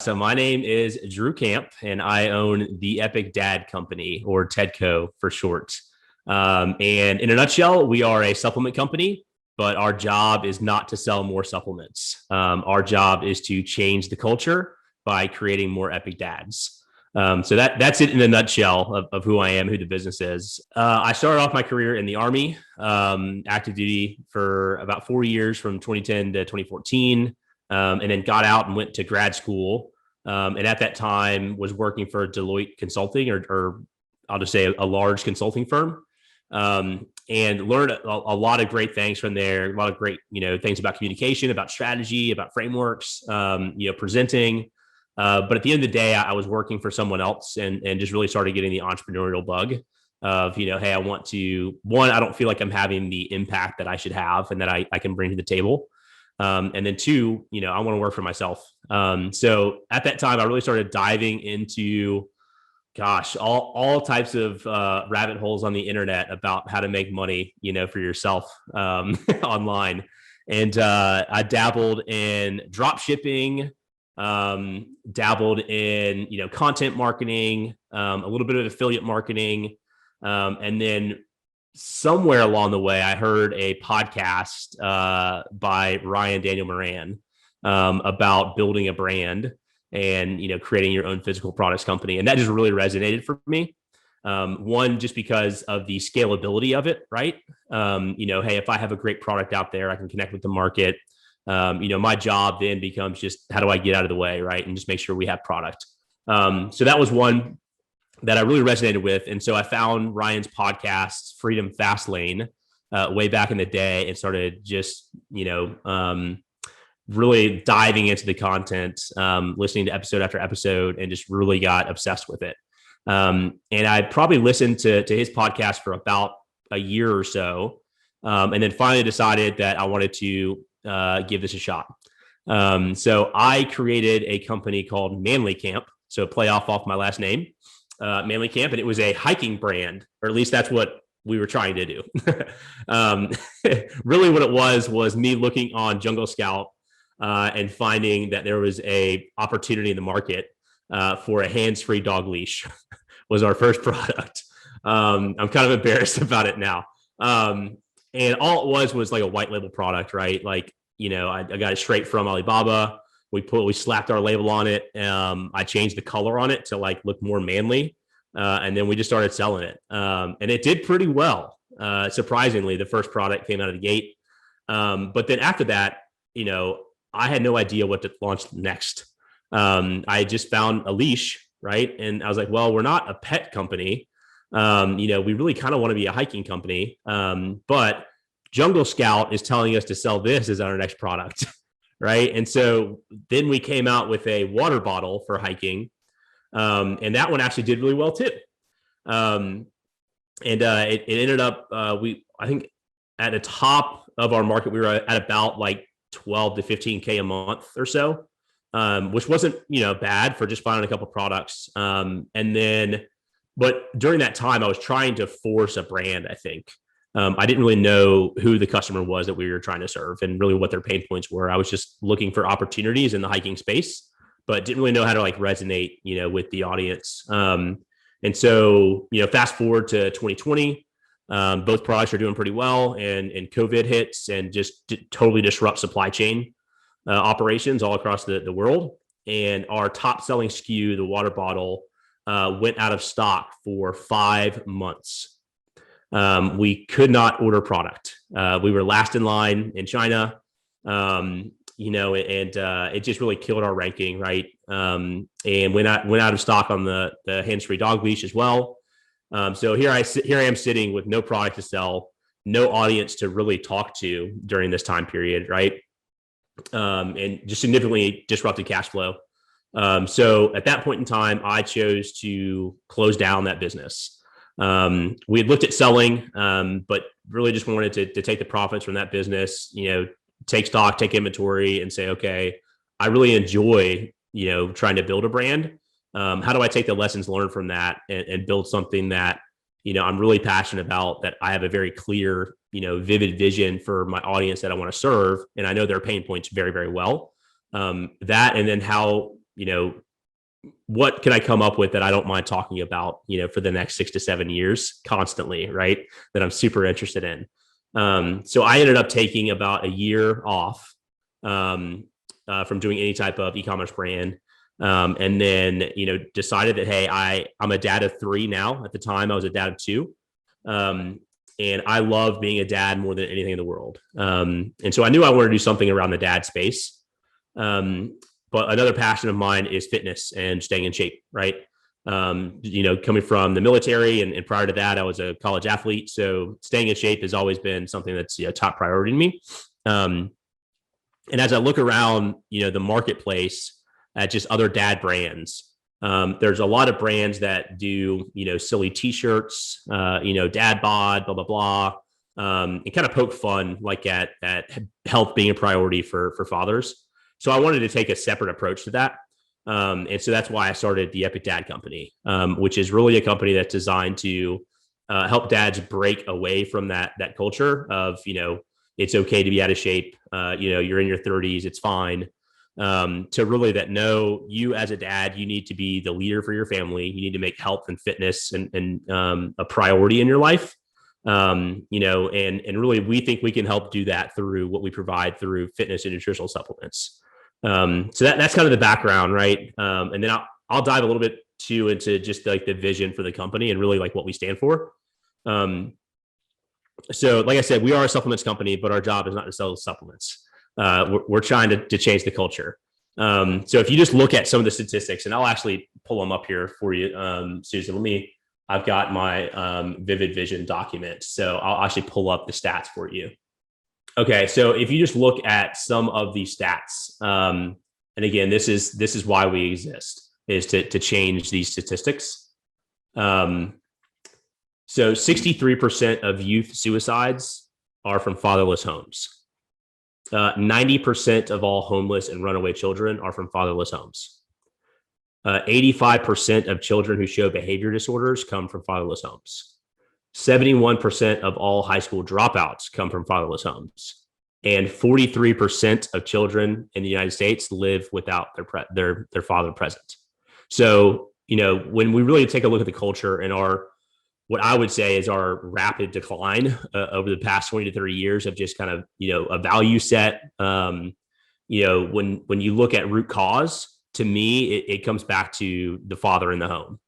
So my name is Drew Camp, and I own the Epic Dad Company, or TEDCO for short. And in a nutshell, we are a supplement company, but our job is not to sell more supplements. Our job is to change the culture by creating more epic dads. So that's it in a nutshell of who I am, who the business is. I started off my career in the Army, active duty for about 4 years from 2010 to 2014, and then got out and went to grad school. And at that time was working for Deloitte Consulting, or I'll just say a large consulting firm, and learned a lot of great things from there. A lot of great, things about communication, about strategy, about frameworks, presenting. But at the end of the day, I was working for someone else and just really started getting the entrepreneurial bug of, hey, I want to, one, I don't feel like I'm having the impact that I should have and that I can bring to the table. And then two, I want to work for myself. So at that time, I really started diving into, all types of rabbit holes on the internet about how to make money, for yourself online. And I dabbled in drop shipping, dabbled in, content marketing, a little bit of affiliate marketing. And then somewhere along the way, I heard a podcast by Ryan Daniel Moran about building a brand and, creating your own physical products company. And that just really resonated for me. One, just because of the scalability of it, right? Hey, if I have a great product out there, I can connect with the market. My job then becomes just how do I get out of the way, right? And just make sure we have product. So that was one that I really resonated with. And so I found Ryan's podcast, Freedom Fastlane, way back in the day and started just, really diving into the content, listening to episode after episode, and just really got obsessed with it. And I probably listened to his podcast for about a year or so, and then finally decided that I wanted to give this a shot. So I created a company called Manly Camp. So play off my last name, Manly Camp. And it was a hiking brand, or at least that's what we were trying to do. Really what it was me looking on Jungle Scout and finding that there was a opportunity in the market for a hands-free dog leash was our first product. I'm kind of embarrassed about it now. And all it was like a white label product, right? Like, I got it straight from Alibaba. We slapped our label on it. I changed the color on it to like look more manly. And then we just started selling it. And it did pretty well. Surprisingly, the first product came out of the gate. But then after that, I had no idea what to launch next. I just found a leash, right? And I was like, well, we're not a pet company. We really kind of want to be a hiking company. But Jungle Scout is telling us to sell this as our next product, right? And so then we came out with a water bottle for hiking. And that one actually did really well too. It ended up, I think at the top of our market, we were at about like 12 to 15K a month or so, which wasn't, bad for just finding a couple of products. But during that time, I was trying to force a brand, I think. I didn't really know who the customer was that we were trying to serve and really what their pain points were. I was just looking for opportunities in the hiking space, but didn't really know how to like resonate, with the audience. And so, fast forward to 2020, both products are doing pretty well, and COVID hits and just totally disrupt supply chain operations all across the world. And our top selling SKU, the water bottle, went out of stock for 5 months. We could not order product. We were last in line in China, and it just really killed our ranking, right? And went out of stock on the hands-free dog leash as well. So here I am sitting with no product to sell, no audience to really talk to during this time period, right? And just significantly disrupted cash flow. So at that point in time, I chose to close down that business. We had looked at selling, but really just wanted to take the profits from that business, take stock, take inventory, and say, okay, I really enjoy, trying to build a brand. How do I take the lessons learned from that and build something that, I'm really passionate about, that I have a very clear, vivid vision for my audience that I want to serve. And I know their pain points very, very well. That, and then how what can I come up with that I don't mind talking about, for the next 6 to 7 years constantly, right? That I'm super interested in. So I ended up taking about a year off from doing any type of e-commerce brand. And then, decided that, hey, I'm a dad of 3 now. At the time I was a dad of 2. And I love being a dad more than anything in the world. And so I knew I wanted to do something around the dad space. But another passion of mine is fitness and staying in shape, right? Coming from the military and prior to that, I was a college athlete. So staying in shape has always been something that's top priority to me. And as I look around, the marketplace at just other dad brands, there's a lot of brands that do, silly t-shirts, dad bod, blah, blah, blah. And kind of poke fun like at health being a priority for fathers. So I wanted to take a separate approach to that. And so that's why I started the Epic Dad Company, which is really a company that's designed to help dads break away from that culture of, it's okay to be out of shape. You're in your 30s, it's fine. To really that, no, you as a dad, you need to be the leader for your family. You need to make health and fitness and a priority in your life. And really we think we can help do that through what we provide through fitness and nutritional supplements. So that's kind of the background, right? And then I'll dive a little bit too into just like the vision for the company and really like what we stand for. So like I said, we are a supplements company, but our job is not to sell supplements. We're trying to change the culture. So if you just look at some of the statistics, and I'll actually pull them up here for you, Susan, I've got my Vivid Vision document. So I'll actually pull up the stats for you. Okay, so if you just look at some of these stats, and again, this is why we exist, is to change these statistics. So 63% of youth suicides are from fatherless homes. 90% of all homeless and runaway children are from fatherless homes. 85% of children who show behavior disorders come from fatherless homes. 71% of all high school dropouts come from fatherless homes, and 43% of children in the United States live without their father present. So, when we really take a look at the culture and what I would say is our rapid decline over the past 20 to 30 years of just kind of, a value set, when you look at root cause, to me, it comes back to the father in the home.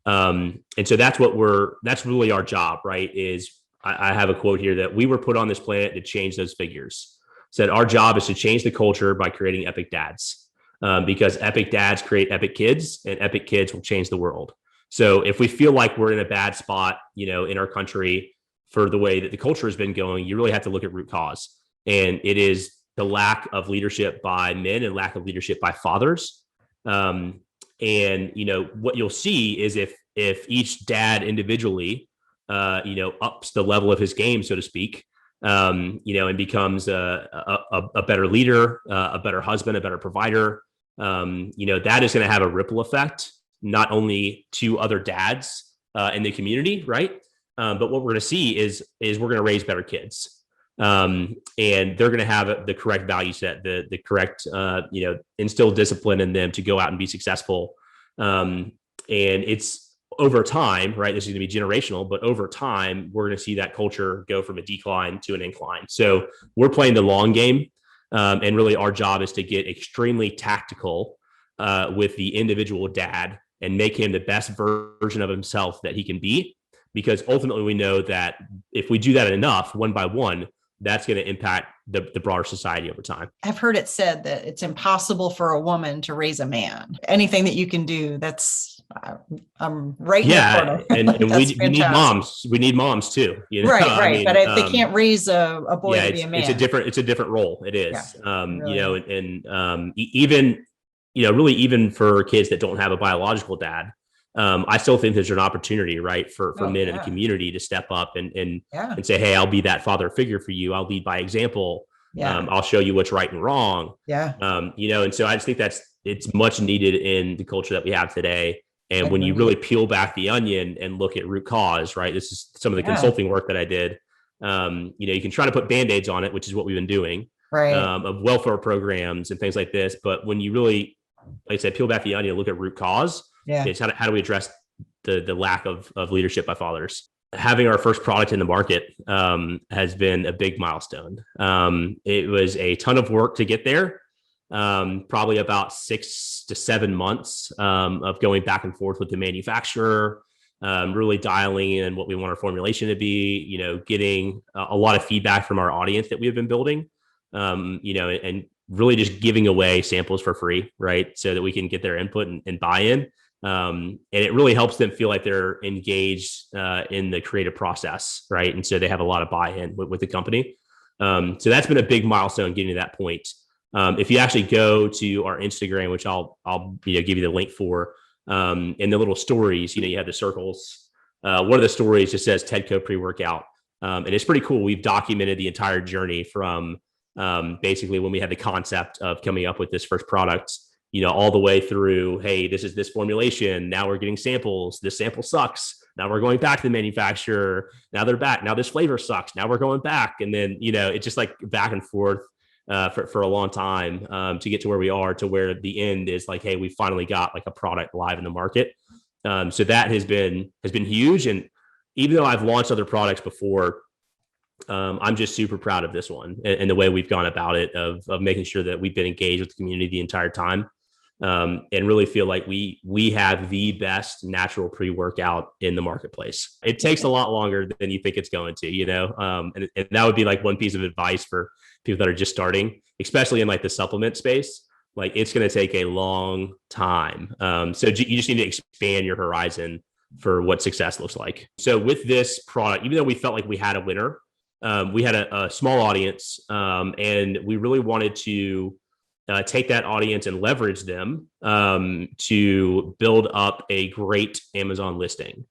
And so that's really our job, right? Is I have a quote here that we were put on this planet to change those figures. Said our job is to change the culture by creating epic dads, because epic dads create epic kids, and epic kids will change the world. So if we feel like we're in a bad spot, in our country for the way that the culture has been going, you really have to look at root cause. And it is the lack of leadership by men and lack of leadership by fathers. And, what you'll see is if each dad individually, ups the level of his game, so to speak, and becomes a better leader, a better husband, a better provider, that is going to have a ripple effect, not only to other dads in the community, right? But what we're going to see is we're going to raise better kids. And they're going to have the correct value set, the correct, instill discipline in them to go out and be successful. And it's over time, right? This is going to be generational, but over time, we're going to see that culture go from a decline to an incline. So we're playing the long game. And really our job is to get extremely tactical with the individual dad and make him the best version of himself that he can be. Because ultimately we know that if we do that enough, one by one, that's going to impact the broader society over time. I've heard it said that it's impossible for a woman to raise a man. Anything that you can do, that's right. Yeah, and we need moms. We need moms too. Right. I mean, but they can't raise a boy to be a man. It's a different role. It is. Yeah, really. Even really even for kids that don't have a biological dad. I still think there's an opportunity, right, for men in the community to step up and say, hey, I'll be that father figure for you. I'll lead by example. Yeah. I'll show you what's right and wrong. Yeah. And so I just think it's much needed in the culture that we have today. And when you really peel back the onion and look at root cause, right, this is some of the consulting work that I did. You can try to put Band-Aids on it, which is what we've been doing, right, of welfare programs and things like this. But when you really like I said, peel back the onion, look at root cause. Yeah. It's how do we address the lack of leadership by fathers? Having our first product in the market has been a big milestone. It was a ton of work to get there. Probably about 6 to 7 months of going back and forth with the manufacturer, really dialing in what we want our formulation to be, getting a lot of feedback from our audience that we have been building, and really just giving away samples for free, right? So that we can get their input and buy-in. And it really helps them feel like they're engaged in the creative process, right? And so they have a lot of buy-in with the company. So that's been a big milestone getting to that point. If you actually go to our Instagram, which I'll give you the link for, in the little stories, you have the circles. One of the stories just says TEDCO pre-workout, and it's pretty cool. We've documented the entire journey from basically when we had the concept of coming up with this first product, all the way through, hey, this is this formulation. Now we're getting samples. This sample sucks. Now we're going back to the manufacturer. Now they're back. Now this flavor sucks. Now we're going back. And then, it's just like back and forth for a long time to get to where we are, to where the end is like, hey, we finally got like a product live in the market. So that has been huge. And even though I've launched other products before, I'm just super proud of this one and the way we've gone about it, of making sure that we've been engaged with the community the entire time. And really feel like we have the best natural pre-workout in the marketplace. It takes a lot longer than you think it's going to, and that would be like one piece of advice for people that are just starting, especially in like the supplement space. Like, it's going to take a long time. So you just need to expand your horizon for what success looks like. So with this product, even though we felt like we had a winner, we had a small audience, and we really wanted to take that audience and leverage them to build up a great Amazon listing.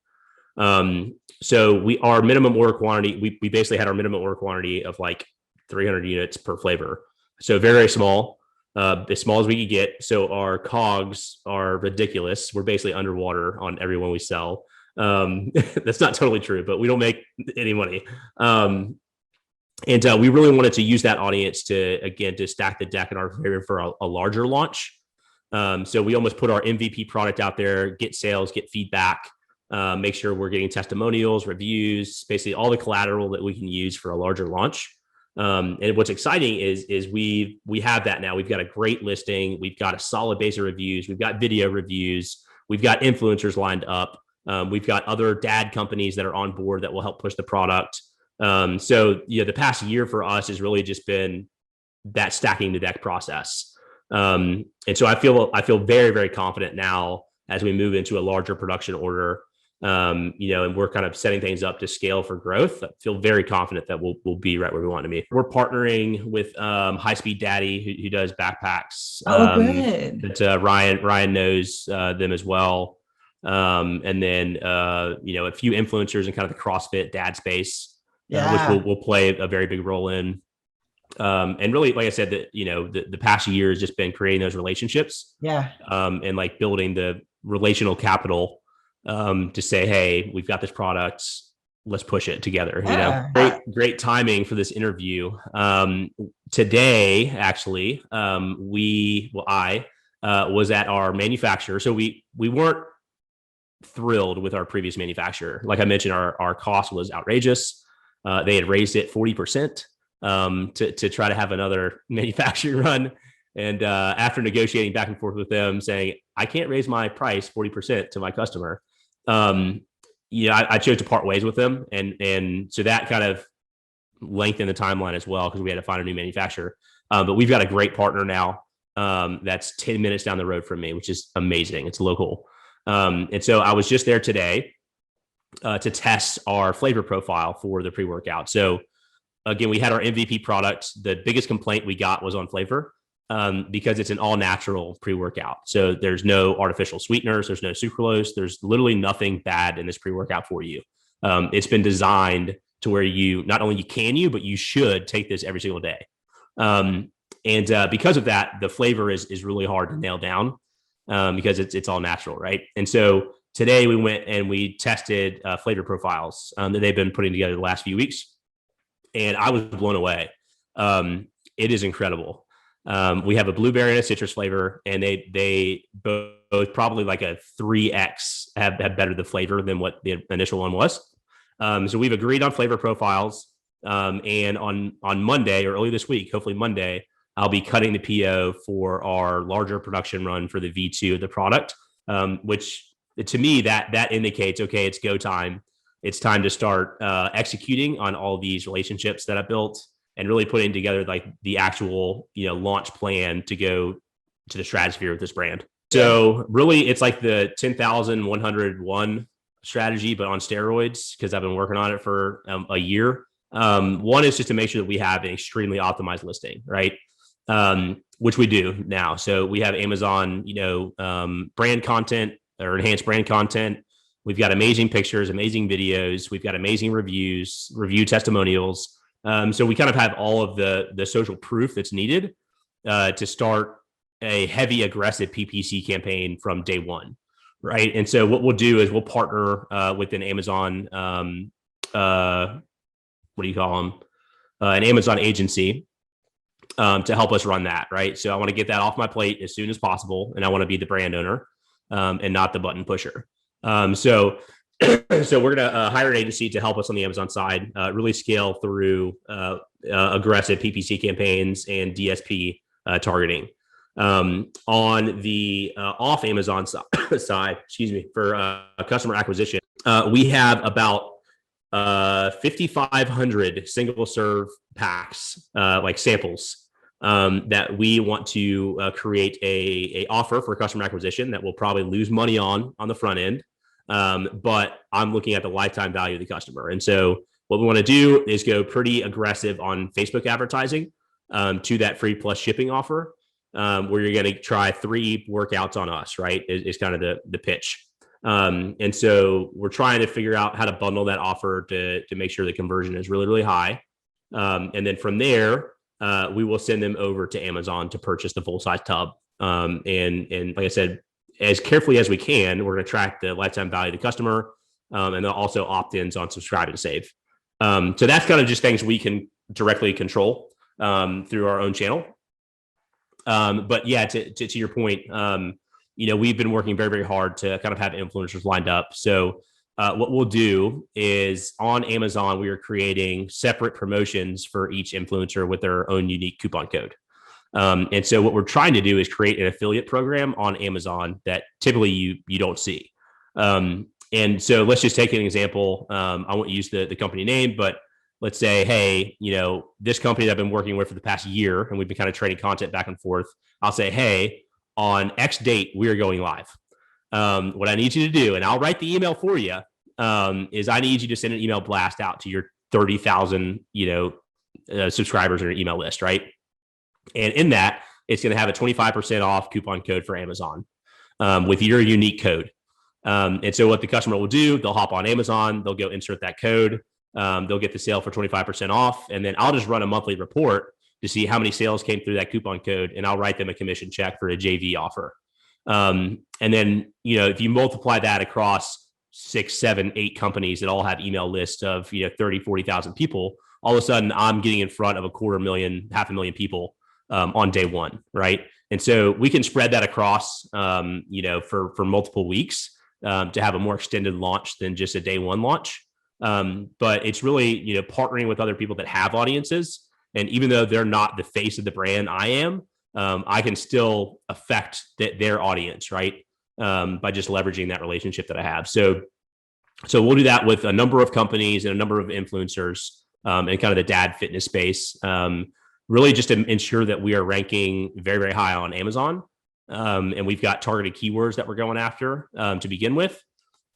So our minimum order quantity, we basically had our minimum order quantity of like 300 units per flavor. So very, very small, as small as we could get. So our COGS are ridiculous. We're basically underwater on everyone we sell. That's not totally true, but we don't make any money. And we really wanted to use that audience to stack the deck in our favor for a larger launch. So we almost put our MVP product out there, get sales, get feedback, make sure we're getting testimonials, reviews, basically all the collateral that we can use for a larger launch. And what's exciting is we have that now. We've got a great listing. We've got a solid base of reviews. We've got video reviews. We've got influencers lined up. We've got other dad companies that are on board that will help push the product. So the past year for us has really just been that stacking the deck process. And so I feel very, very confident now as we move into a larger production order, and we're kind of setting things up to scale for growth. I feel very confident that we'll be right where we want to be. We're partnering with High Speed Daddy, who does backpacks. Good. That Ryan knows them as well. And then a few influencers in kind of the CrossFit dad space. Which will play a very big role in. And really, like I said, the past year has just been creating those relationships. Yeah. And like building the relational capital to say, hey, we've got this product, let's push it together. Great timing for this interview. Today, actually, I was at our manufacturer. So we weren't thrilled with our previous manufacturer. Like I mentioned, our cost was outrageous. They had raised it 40% to try to have another manufacturing run. And after negotiating back and forth with them, saying, I can't raise my price 40% to my customer, I chose to part ways with them. And so that kind of lengthened the timeline as well, because we had to find a new manufacturer. But we've got a great partner now that's 10 minutes down the road from me, which is amazing. It's local. And so I was just there today to test our flavor profile for the pre-workout. So again, we had our MVP product. The biggest complaint we got was on flavor, because it's an all natural pre-workout. So there's no artificial sweeteners. There's no sucralose. There's literally nothing bad in this pre-workout for you. It's been designed to where you, not only but you should take this every single day. And because of that, the flavor is really hard to nail down, because it's all natural. Right. And so today we went and we tested flavor profiles that they've been putting together the last few weeks. And I was blown away. It is incredible. We have a blueberry and a citrus flavor, and they both probably like a 3x have better the flavor than what the initial one was. So we've agreed on flavor profiles. And on Monday or early this week, hopefully Monday, I'll be cutting the PO for our larger production run for the V2 of the product, which to me that indicates, okay, it's go time. It's time to start executing on all these relationships that I built and really putting together like the actual, launch plan to go to the stratosphere with this brand. So really it's like the 10,101 strategy, but on steroids, because I've been working on it for a year. One is just to make sure that we have an extremely optimized listing, right? Which we do now. So we have Amazon, brand content or enhanced brand content. We've got amazing pictures, amazing videos. We've got amazing reviews, review testimonials. So we kind of have all of the social proof that's needed to start a heavy, aggressive PPC campaign from day one, right? And so what we'll do is we'll partner with an Amazon, what do you call them? An Amazon agency to help us run that, right? So I want to get that off my plate as soon as possible, and I want to be the brand owner and not the button pusher. So we're going to hire an agency to help us on the Amazon side, really scale through aggressive PPC campaigns and DSP targeting. On the off Amazon side, for customer acquisition, we have about 5,500 single serve packs, like samples, that we want to create a offer for customer acquisition that we'll probably lose money on the front end. But I'm looking at the lifetime value of the customer. And so what we want to do is go pretty aggressive on Facebook advertising to that free plus shipping offer, where you're going to try 3 workouts on us, right? Is kind of the pitch. And so we're trying to figure out how to bundle that offer to make sure the conversion is really, really high. And then from there, we will send them over to Amazon to purchase the full size tub. And like I said, as carefully as we can, we're going to track the lifetime value of the customer, and then also opt-ins on subscribe and save. So that's kind of just things we can directly control through our own channel. But yeah, to your point, we've been working very, very hard to kind of have influencers lined up. So what we'll do is on Amazon, we are creating separate promotions for each influencer with their own unique coupon code. And so what we're trying to do is create an affiliate program on Amazon that typically you don't see. And so let's just take an example. I won't use the company name, but let's say, hey, this company that I've been working with for the past year, and we've been kind of trading content back and forth. I'll say, hey, on X date, we are going live. What I need you to do, and I'll write the email for you, is I need you to send an email blast out to your 30,000, subscribers on your email list, right? And in that, it's going to have a 25% off coupon code for Amazon with your unique code. And so what the customer will do, they'll hop on Amazon, they'll go insert that code, they'll get the sale for 25% off, and then I'll just run a monthly report to see how many sales came through that coupon code, and I'll write them a commission check for a JV offer. And then, if you multiply that across 6, 7, 8 companies that all have email lists of, 30, 40,000 people, all of a sudden I'm getting in front of 250,000, 500,000 people on day one, right? And so we can spread that across, for multiple weeks to have a more extended launch than just a day one launch. But it's really, partnering with other people that have audiences. And even though they're not the face of the brand I am, I can still affect their audience, right? By just leveraging that relationship that I have. So we'll do that with a number of companies and a number of influencers in kind of the dad fitness space, really just to ensure that we are ranking very, very high on Amazon. And we've got targeted keywords that we're going after to begin with.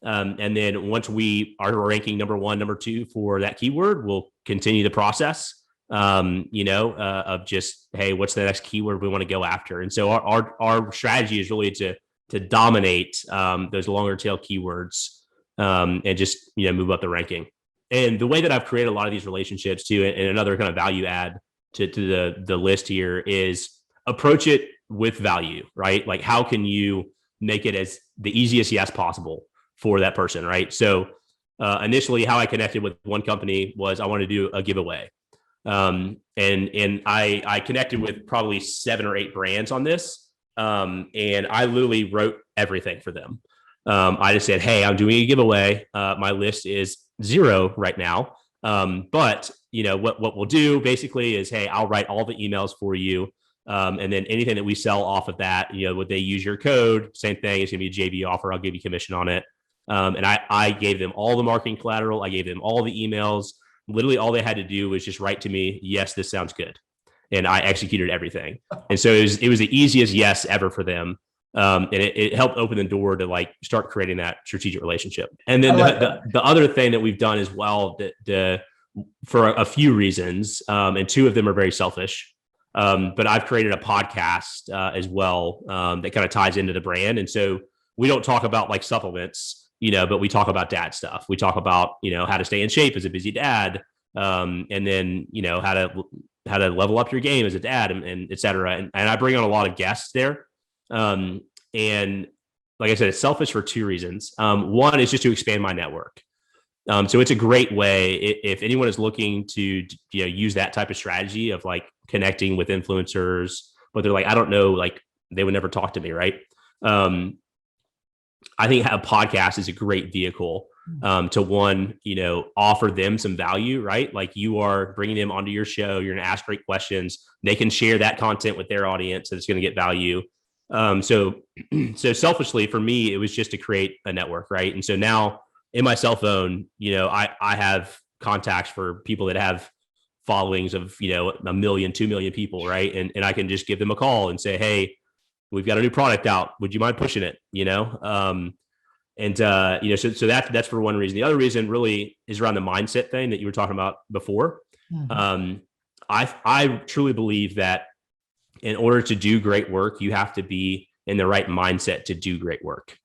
And then once we are ranking number 1, number 2 for that keyword, we'll continue the process, of just, hey, what's the next keyword we want to go after? And so our strategy is really to dominate those longer tail keywords and just, move up the ranking. And the way that I've created a lot of these relationships too, and another kind of value add to the list here is approach it with value, right? Like, how can you make it as the easiest yes possible for that person, right? So initially how I connected with one company was I wanted to do a giveaway. And I connected with probably 7 or 8 brands on this. And I literally wrote everything for them. I just said, hey, I'm doing a giveaway. My list is 0 right now. But what we'll do basically is, hey, I'll write all the emails for you. And then anything that we sell off of that, would they use your code? Same thing. It's going to be a JV offer. I'll give you commission on it. And I gave them all the marketing collateral. I gave them all the emails. Literally all they had to do was just write to me, yes, this sounds good. And I executed everything. And so it was the easiest yes ever for them. And it helped open the door to like start creating that strategic relationship. And then the other thing that we've done as well, for a few reasons, and 2 of them are very selfish, but I've created a podcast as well that kind of ties into the brand. And so we don't talk about like supplements, but we talk about dad stuff. We talk about, how to stay in shape as a busy dad, and then, how to level up your game as a dad, and et cetera. And I bring on a lot of guests there. And like I said, it's selfish for 2 reasons. One is just to expand my network. So it's a great way if anyone is looking to, use that type of strategy of like connecting with influencers, but they're like, I don't know, like they would never talk to me. Right. I think a podcast is a great vehicle to one, offer them some value, right? Like you are bringing them onto your show. You're going to ask great questions. They can share that content with their audience. That's going to get value. So selfishly for me, it was just to create a network. Right. And so now in my cell phone, I have contacts for people that have followings of, 1 million, 2 million people. Right. And I can just give them a call and say, hey, we've got a new product out. Would you mind pushing it? So that's for one reason. The other reason really is around the mindset thing that you were talking about before. Mm-hmm. I truly believe that in order to do great work, you have to be in the right mindset to do great work.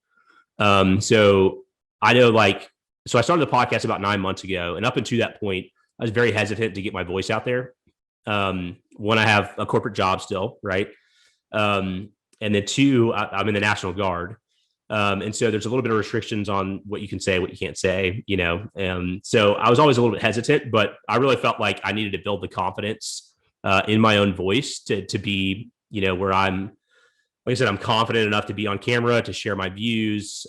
So I know so I started the podcast about 9 months ago, and up until that point, I was very hesitant to get my voice out there. One, I have a corporate job still, right? And then 2, I'm in the National Guard. And so there's a little bit of restrictions on what you can say, what you can't say, so I was always a little bit hesitant, but I really felt like I needed to build the confidence in my own voice to be, where I'm, like I said, I'm confident enough to be on camera, to share my views.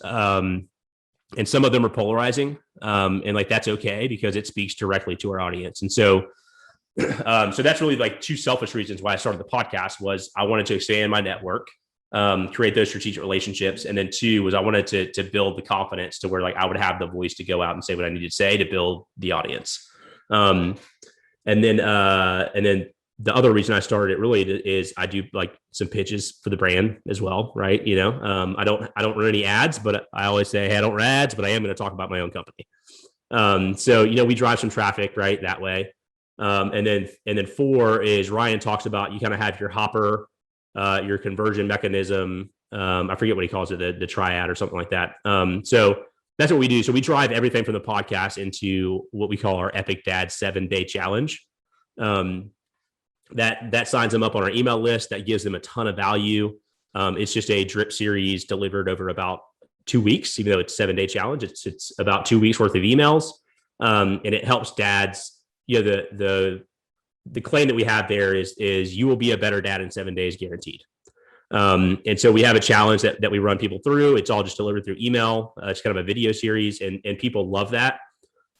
And some of them are polarizing. And like, that's okay because it speaks directly to our audience. And so that's really like 2 selfish reasons why I started the podcast was I wanted to expand my network, create those strategic relationships. And then 2 was I wanted to build the confidence to where like I would have the voice to go out and say what I needed to say to build the audience. And then the other reason I started it really is I do like some pitches for the brand as well. Right. I don't run any ads, but I always say, hey, I don't run ads, but I am going to talk about my own company. So, we drive some traffic right that way. And then 4 is Ryan talks about, you kind of have your hopper, your conversion mechanism. I forget what he calls it, the triad or something like that. So that's what we do. So we drive everything from the podcast into what we call our Epic Dad 7-day challenge. That signs them up on our email list. That gives them a ton of value. It's just a drip series delivered over about 2 weeks, even though it's 7-day challenge. It's about 2 weeks worth of emails. And it helps dads. The claim that we have there is you will be a better dad in 7 days, guaranteed. And so we have a challenge that we run people through. It's all just delivered through email. It's kind of a video series, and people love that.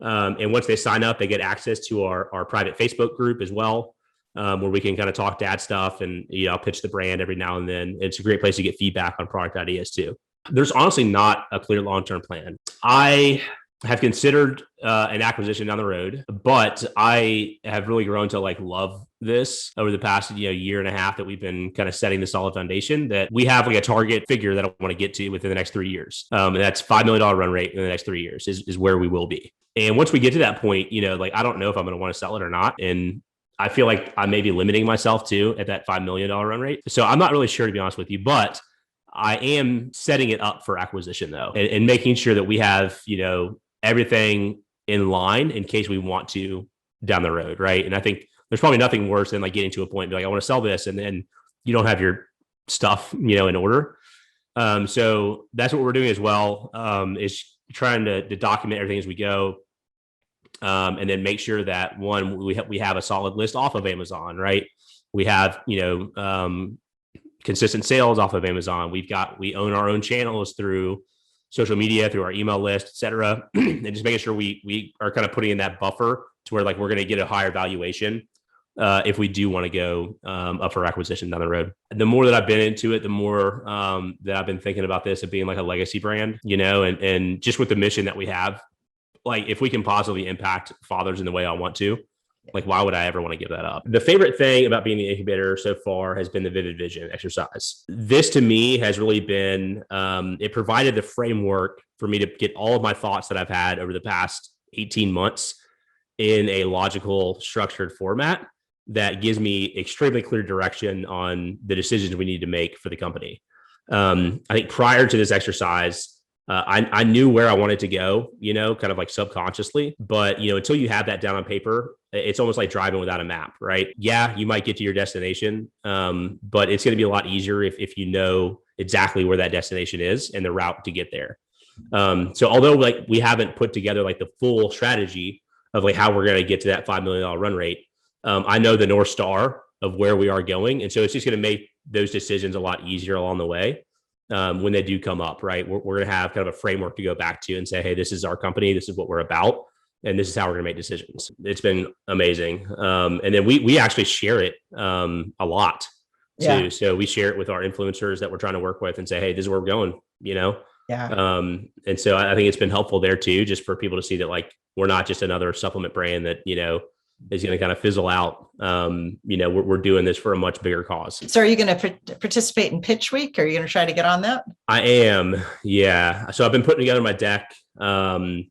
And once they sign up, they get access to our private Facebook group as well, where we can kind of talk dad stuff, and I'll pitch the brand every now and then. It's a great place to get feedback on product ideas too. There's honestly not a clear long-term plan. I have considered an acquisition down the road, but I have really grown to love this over the past year and a half that we've been kind of setting the solid foundation, that we have a target figure that I want to get to within the next 3 years. And that's $5 million run rate in the next 3 years is where we will be. And once we get to that point, I don't know if I'm going to want to sell it or not. And I feel like I may be limiting myself too at that $5 million run rate. So I'm not really sure, to be honest with you, but I am setting it up for acquisition though, and making sure that we have, everything in line in case we want to down the road. Right. And I think there's probably nothing worse than getting to a point and I want to sell this, and then you don't have your stuff, in order. So that's what we're doing as well, is trying to document everything as we go. And then make sure that one, we have a solid list off of Amazon, right? We have, consistent sales off of Amazon. We own our own channels through social media, through our email list, et cetera. And just making sure we are kind of putting in that buffer to where like we're going to get a higher valuation if we do want to go up for acquisition down the road. The more that I've been into it, the more that I've been thinking about this of being like a legacy brand, and just with the mission that we have, like if we can positively impact fathers in the way I want to, like, why would I ever want to give that up? The favorite thing about being the incubator so far has been the Vivid Vision exercise. This to me has really been, it provided the framework for me to get all of my thoughts that I've had over the past 18 months in a logical, structured format that gives me extremely clear direction on the decisions we need to make for the company. I think prior to this exercise, I knew where I wanted to go, kind of like subconsciously, but, until you have that down on paper, it's almost like driving without a map, right? Yeah, you might get to your destination, but it's going to be a lot easier if you know exactly where that destination is and the route to get there. So although like we haven't put together like the full strategy of like how we're going to get to that $5 million run rate, I know the North Star of where we are going. And so it's just going to make those decisions a lot easier along the way. When they do come up, right? We're going to have kind of a framework to go back to and say, hey, this is our company. This is what we're about. And this is how we're going to make decisions. It's been amazing. And then we actually share it a lot too. Yeah. So we share it with our influencers that we're trying to work with and say, hey, this is where we're going, Yeah. And so I think it's been helpful there too, just for people to see that like, we're not just another supplement brand that, is going to kind of fizzle out. We're doing this for a much bigger cause. So are you going to participate in Pitch Week? Or are you going to try to get on that? I am. Yeah. So I've been putting together my deck probably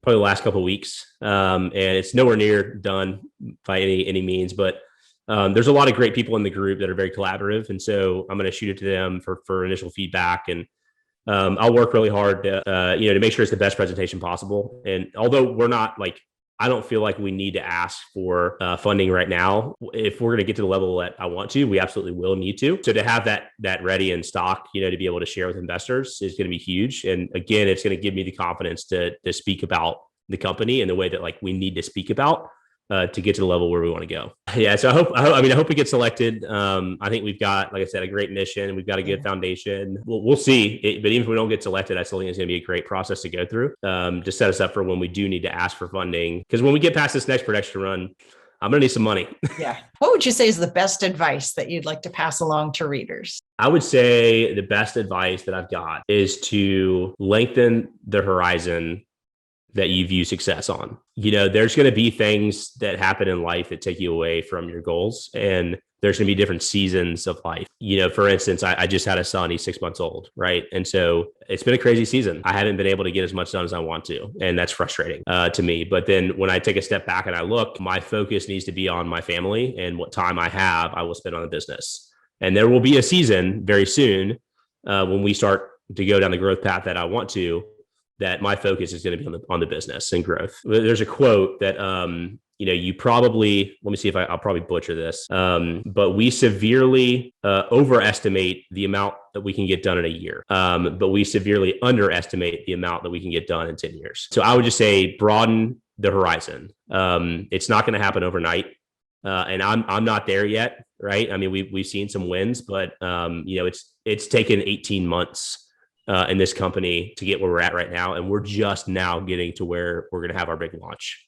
the last couple of weeks. And it's nowhere near done by any means, but there's a lot of great people in the group that are very collaborative. And so I'm going to shoot it to them for initial feedback. And I'll work really hard to make sure it's the best presentation possible. And although we're not like, I don't feel like we need to ask for funding right now. If we're going to get to the level that I want to, we absolutely will need to. So to have that ready in stock, to be able to share with investors is going to be huge. And again, it's going to give me the confidence to speak about the company in the way that like we need to speak about to get to the level where we want to go. Yeah. So I hope we get selected. I think we've got, like I said, a great mission. We've got a good foundation. We'll see. But even if we don't get selected, I still think it's going to be a great process to go through to set us up for when we do need to ask for funding. Because when we get past this next production run, I'm going to need some money. Yeah. What would you say is the best advice that you'd like to pass along to readers? I would say the best advice that I've got is to lengthen the horizon that you view success on. There's going to be things that happen in life that take you away from your goals. And there's going to be different seasons of life. For instance, I just had a son, he's 6 months old, right? And so it's been a crazy season. I haven't been able to get as much done as I want to. And that's frustrating to me. But then when I take a step back and I look, my focus needs to be on my family, and what time I have, I will spend on the business. And there will be a season very soon when we start to go down the growth path that I want to, that my focus is going to be on the business and growth. There's a quote that, you probably, let me see if I'll probably butcher this, but we severely overestimate the amount that we can get done in a year, but we severely underestimate the amount that we can get done in 10 years. So I would just say broaden the horizon. It's not going to happen overnight. And I'm not there yet, right? I mean, we've seen some wins, but it's taken 18 months in this company to get where we're at right now. And we're just now getting to where we're going to have our big launch.